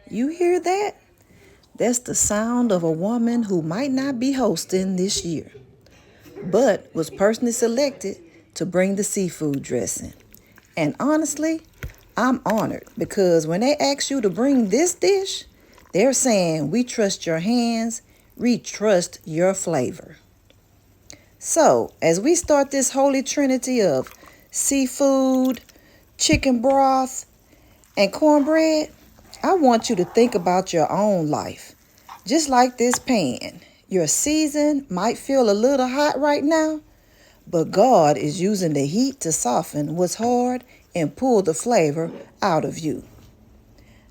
You hear that? That's the sound of a woman who might not be hosting this year, but was personally selected to bring the seafood dressing. And honestly, I'm honored because when they ask you to bring this dish, they're saying, we trust your hands, we trust your flavor. So, as we start this holy trinity of seafood, chicken broth, and cornbread, I want you to think about your own life. Just like this pan, your season might feel a little hot right now, but God is using the heat to soften what's hard and pull the flavor out of you.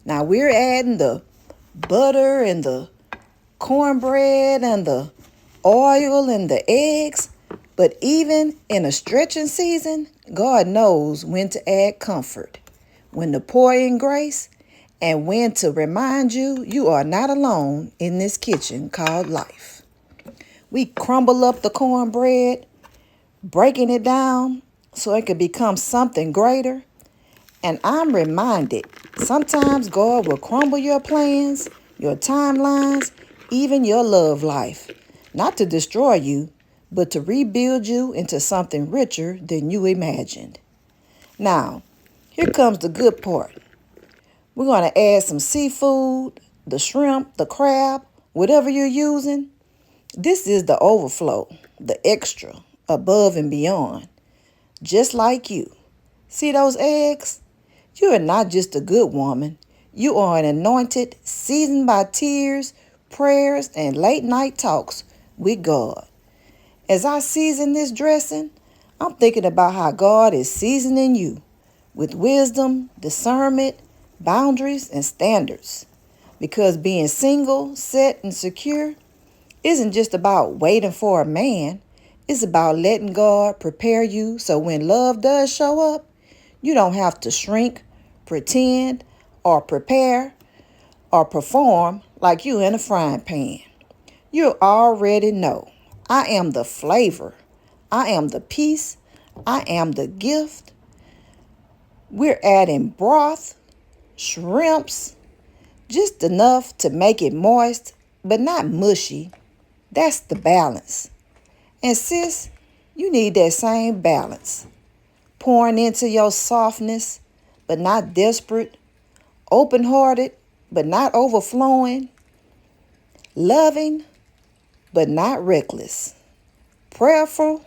Now we're adding the butter and the cornbread and the oil and the eggs, but even in a stretching season, God knows when to add comfort, when to pour in grace, and when to remind you you are not alone in this kitchen called life. We crumble up the cornbread, breaking it down so it can become something greater. And I'm reminded, sometimes God will crumble your plans, your timelines, even your love life, not to destroy you, but to rebuild you into something richer than you imagined. Now, here comes the good part. We're going to add some seafood, the shrimp, the crab, whatever you're using. This is the overflow, the extra, above and beyond. Just like you. See those eggs? You are not just a good woman. You are an anointed, seasoned by tears, prayers, and late night talks with God. As I season this dressing, I'm thinking about how God is seasoning you with wisdom, discernment, boundaries, and standards. Because being single, set, and secure isn't just about waiting for a man. It's about letting God prepare you so when love does show up, you don't have to shrink, pretend, or prepare, or perform like you in a frying pan. You already know. I am the flavor. I am the peace. I am the gift. We're adding broth, shrimps, just enough to make it moist, but not mushy. That's the balance. And sis, you need that same balance. Pouring into your softness, but not desperate. Open-hearted, but not overflowing. Loving, but not reckless. Prayerful,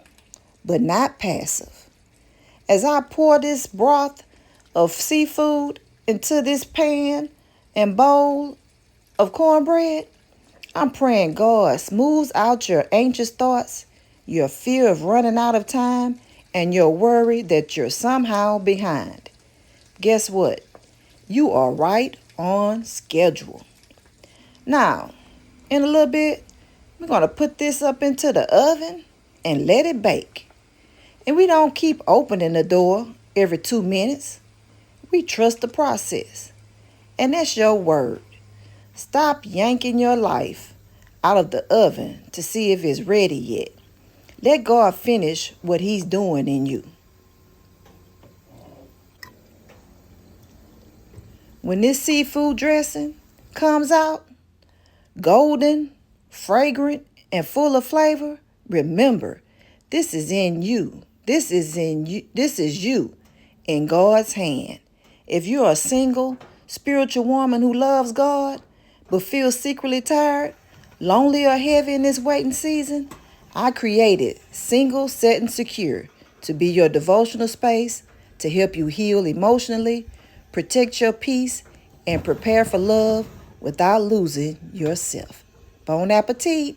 but not passive. As I pour this broth of seafood into this pan and bowl of cornbread, I'm praying God smooths out your anxious thoughts, your fear of running out of time, and your worry that you're somehow behind. Guess what? You are right on schedule. Now, in a little bit, we're going to put this up into the oven and let it bake. And we don't keep opening the door every 2 minutes. We trust the process. And that's your word. Stop yanking your life out of the oven to see if it's ready yet. Let God finish what He's doing in you. When this seafood dressing comes out, golden, fragrant, and full of flavor, remember, this is in you. This is you in God's hand. If you're a single, spiritual woman who loves God, but feels secretly tired, lonely, or heavy in this waiting season, I created Single, Set, and Secure to be your devotional space to help you heal emotionally, protect your peace, and prepare for love without losing yourself. Bon appetit.